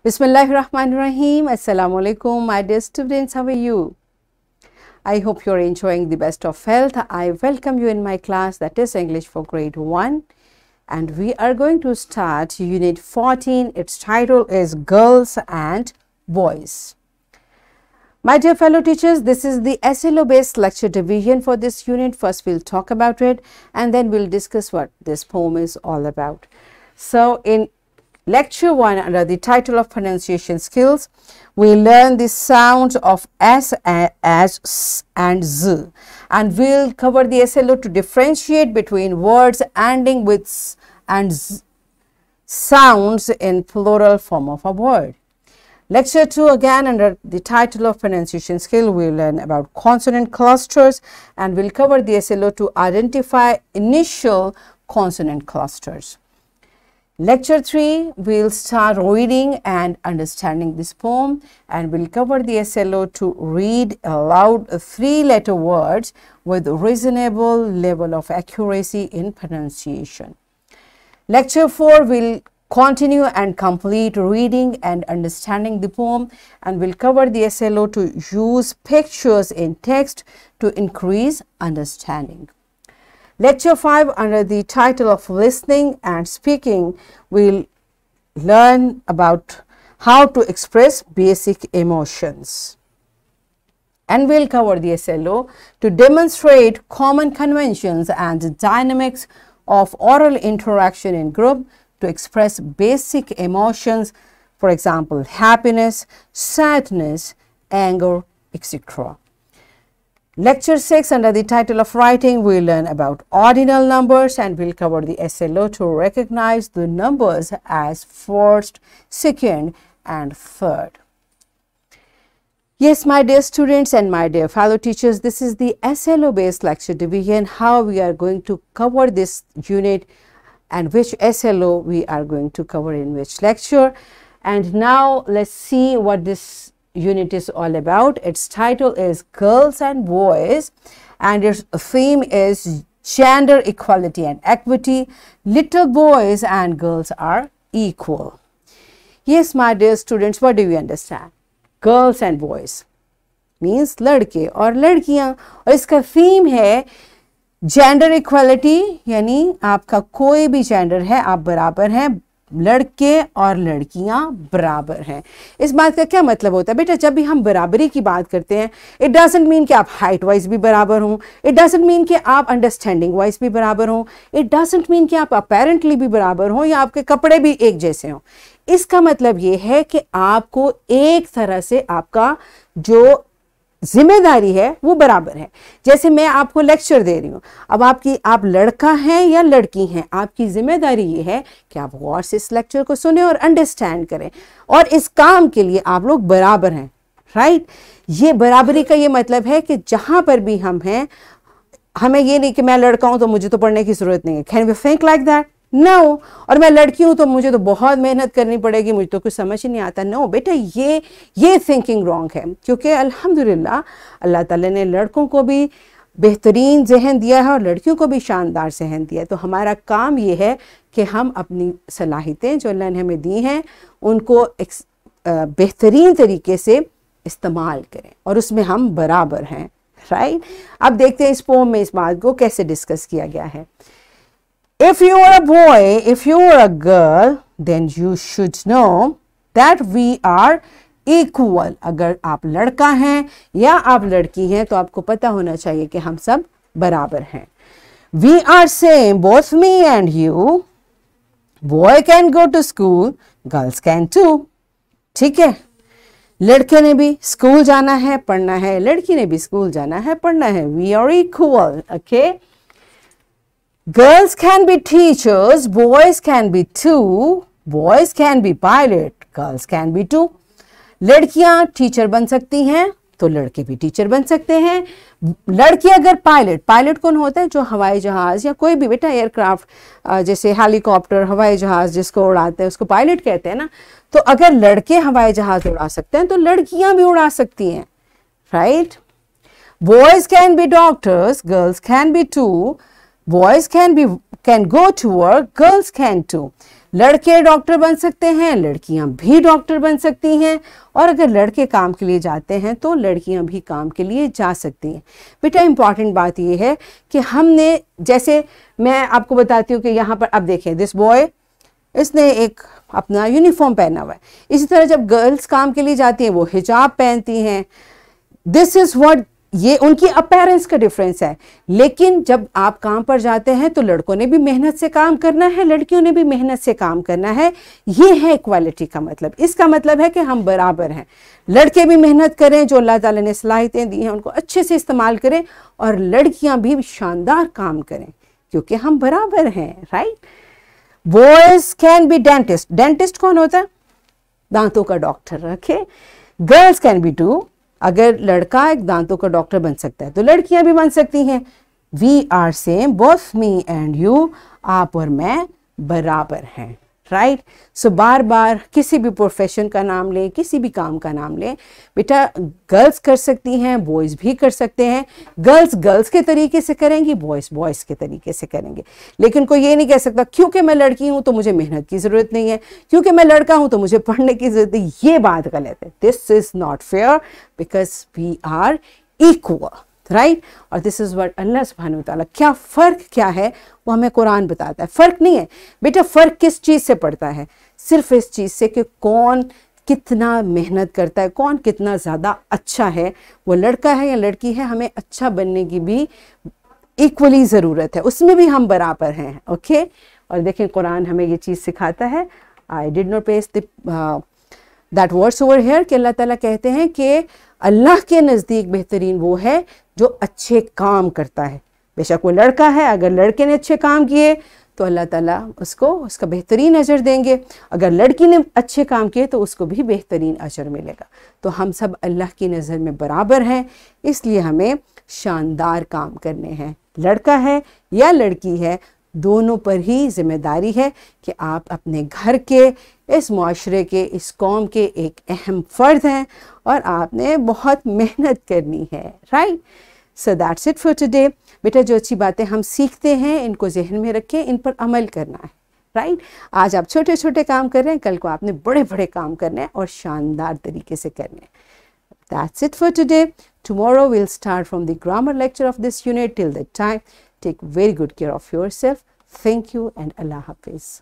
Bismillahirrahmanirrahim. Assalamu alaikum, my dear students. How are you? I hope you're enjoying the best of health. I welcome you in my class, that is English for grade 1. And we are going to start unit 14. Its title is Girls and Boys. My dear fellow teachers, this is the SLO based lecture division for this unit. First we'll talk about it and then we'll discuss what this poem is all about. So in Lecture 1, under the title of Pronunciation Skills, we learn the sounds of S, as, S and Z, and we'll cover the SLO to differentiate between words ending with S and Z sounds in plural form of a word. Lecture 2, again under the title of Pronunciation Skill, we'll learn about consonant clusters and we'll cover the SLO to identify initial consonant clusters. Lecture 3, we'll start reading and understanding this poem and we'll cover the SLO to read aloud 3-letter words with reasonable level of accuracy in pronunciation. Lecture 4, we'll continue and complete reading and understanding the poem and we'll cover the SLO to use pictures in text to increase understanding. Lecture 5, under the title of Listening and Speaking, we'll learn about how to express basic emotions. And we'll cover the SLO to demonstrate common conventions and dynamics of oral interaction in group to express basic emotions, for example, happiness, sadness, anger, etc. Lecture 6, under the title of Writing, we'll learn about ordinal numbers and we'll cover the SLO to recognize the numbers as first, second and third. Yes, my dear students and my dear fellow teachers, this is the SLO based lecture division, how we are going to cover this unit and which SLO we are going to cover in which lecture. And now let's see what this unit is all about. Its title is Girls and Boys and its theme is gender equality and equity. Little boys and girls are equal. Yes, my dear students, what do you understand? Girls and boys means लड़के और लड़कियां और इसका theme है gender equality, यानी आपका कोई भी जेंडर है आप बराबर हैं, लड़के और लड़कियां बराबर हैं। इस बात का क्या मतलब होता है बेटा? जब भी हम बराबरी की बात करते हैं, इट डजंट मीन कि आप हाइट वाइज भी बराबर हों, इट डजंट मीन कि आप अंडरस्टैंडिंग वाइज भी बराबर हों, इट डजंट मीन कि आप अपेरेंटली भी बराबर हों या आपके कपड़े भी एक जैसे हों। इसका मतलब ये है कि आपको एक तरह से आपका जो जिम्मेदारी है वो बराबर है। जैसे मैं आपको लेक्चर दे रही हूँ, अब आप लड़का हैं या लड़की हैं, आपकी जिम्मेदारी ये है कि आप गौर से इस लेक्चर को सुने और अंडरस्टैंड करें और इस काम के लिए आप लोग बराबर हैं, राइट। ये बराबरी का ये मतलब है कि जहां पर भी हम हैं, हमें ये नहीं कि मैं लड़का हूं तो मुझे तो पढ़ने की जरूरत नहीं है। Can we think like that? No. और मैं लड़की हूं तो मुझे तो बहुत मेहनत करनी पड़ेगी, मुझे तो कुछ समझ ही नहीं आता। नो बेटा, ये थिंकिंग रॉन्ग है, क्योंकि अल्हम्दुलिल्लाह अल्लाह ताला ने लड़कों को भी बेहतरीन जहन दिया है और लड़कियों को भी शानदार जहन दिया है। तो हमारा काम ये है कि हम अपनी सलाहियतें जो अल्लाह ने हमें दी हैं उनको बेहतरीन तरीके से इस्तेमाल करें और उसमें हम बराबर हैं, राइट। अब देखते हैं इस पोम में इस बात को कैसे डिस्कस किया गया है। If you are a boy, if you are a girl, then you should know that we are equal. अगर आप लड़का हैं या आप लड़की हैं तो आपको पता होना चाहिए कि हम सब बराबर हैं। We are same, both me and you. Boy can go to school, girls can too. ठीक है, लड़के ने भी स्कूल जाना है, पढ़ना है, लड़की ने भी स्कूल जाना है, पढ़ना है। We are equal, okay? Girls can be teachers, boys can be too. Boys can be pilot, girls can be too. लड़कियां टीचर बन सकती हैं तो लड़के भी टीचर बन सकते हैं। लड़के अगर पायलट कौन होता है? जो हवाई जहाज या कोई भी बेटा एयरक्राफ्ट, जैसे हेलीकॉप्टर, हवाई जहाज जिसको उड़ाते हैं उसको पायलट कहते हैं ना। तो अगर लड़के हवाई जहाज उड़ा सकते हैं तो लड़कियां भी उड़ा सकती हैं, right. Boys can be doctors, girls can be too. Boys can go to work, girls can too. लड़के डॉक्टर बन सकते हैं, लड़कियां भी डॉक्टर बन सकती हैं, और अगर लड़के काम के लिए जाते हैं तो लड़कियां भी काम के लिए जा सकती हैं। बेटा इंपॉर्टेंट बात यह है कि हमने, जैसे मैं आपको बताती हूँ कि यहाँ पर अब देखें, दिस बॉय, इसने एक अपना यूनिफॉर्म पहना हुआ है। इसी तरह जब गर्ल्स काम के लिए जाती हैं वो हिजाब पहनती हैं। दिस इज व्हाट, ये उनकी अपीयरेंस का डिफरेंस है। लेकिन जब आप काम पर जाते हैं तो लड़कों ने भी मेहनत से काम करना है, लड़कियों ने भी मेहनत से काम करना है। ये है इक्वालिटी का मतलब। इसका मतलब है कि हम बराबर हैं। लड़के भी मेहनत करें, जो अल्लाह ताला ने सलाहियतें दी हैं उनको अच्छे से इस्तेमाल करें, और लड़कियां भी शानदार काम करें, क्योंकि हम बराबर हैं, right. Boys can be dentist. Dentist कौन होता है? दांतों का डॉक्टर रखे। गर्ल्स कैन बी टू, अगर लड़का एक दांतों का डॉक्टर बन सकता है तो लड़कियां भी बन सकती हैं। We are same, both me and you, आप और मैं बराबर हैं, राइट। सो बार बार किसी भी प्रोफेशन का नाम लें, किसी भी काम का नाम लें, बेटा गर्ल्स कर सकती हैं, बॉयज़ भी कर सकते हैं। गर्ल्स गर्ल्स के तरीके से करेंगी, बॉयज़ बॉयज़ के तरीके से करेंगे। लेकिन कोई ये नहीं कह सकता क्योंकि मैं लड़की हूं तो मुझे मेहनत की ज़रूरत नहीं है, क्योंकि मैं लड़का हूं तो मुझे पढ़ने की ज़रूरत है। ये बात गलत है। This is not fair, because we are equal, right. और दिस इज़ व्हाट अल्लाह सुब्हानहू व तआला, क्या फ़र्क क्या है वो हमें कुरान बताता है। फ़र्क नहीं है बेटा, फ़र्क किस चीज़ से पड़ता है? सिर्फ इस चीज़ से कि कौन कितना मेहनत करता है, कौन कितना ज़्यादा अच्छा है, वो लड़का है या लड़की है। हमें अच्छा बनने की भी इक्वली ज़रूरत है, उसमें भी हम बराबर हैं, ओके। और देखें कुरान हमें ये चीज़ सिखाता है। I did not paste that words over here, कि अल्लाह ताला कहते हैं कि अल्लाह के नज़दीक बेहतरीन वो है जो अच्छे काम करता है। बेशक वो लड़का है, अगर लड़के ने अच्छे काम किए तो अल्लाह ताला उसको उसका बेहतरीन अजर देंगे, अगर लड़की ने अच्छे काम किए तो उसको भी बेहतरीन अजर मिलेगा। तो हम सब अल्लाह की नज़र में बराबर हैं, इसलिए हमें शानदार काम करने हैं। लड़का है या लड़की है, दोनों पर ही जिम्मेदारी है कि आप अपने घर के, इस मुआशरे के, इस कौम के एक अहम फ़र्द हैं, और आपने बहुत मेहनत करनी है, right. So that's it for today. बेटा जो अच्छी बातें हम सीखते हैं इनको जहन में रखें, इन पर अमल करना है, राइट। आज आप छोटे छोटे काम कर रहे हैं, कल को आपने बड़े बड़े काम करने हैं और शानदार तरीके से करने हैं। That's it for today. Tomorrow we'll start from the grammar lecture of this unit. Till that time, take very good care of yourself. Thank you and Allah Hafiz.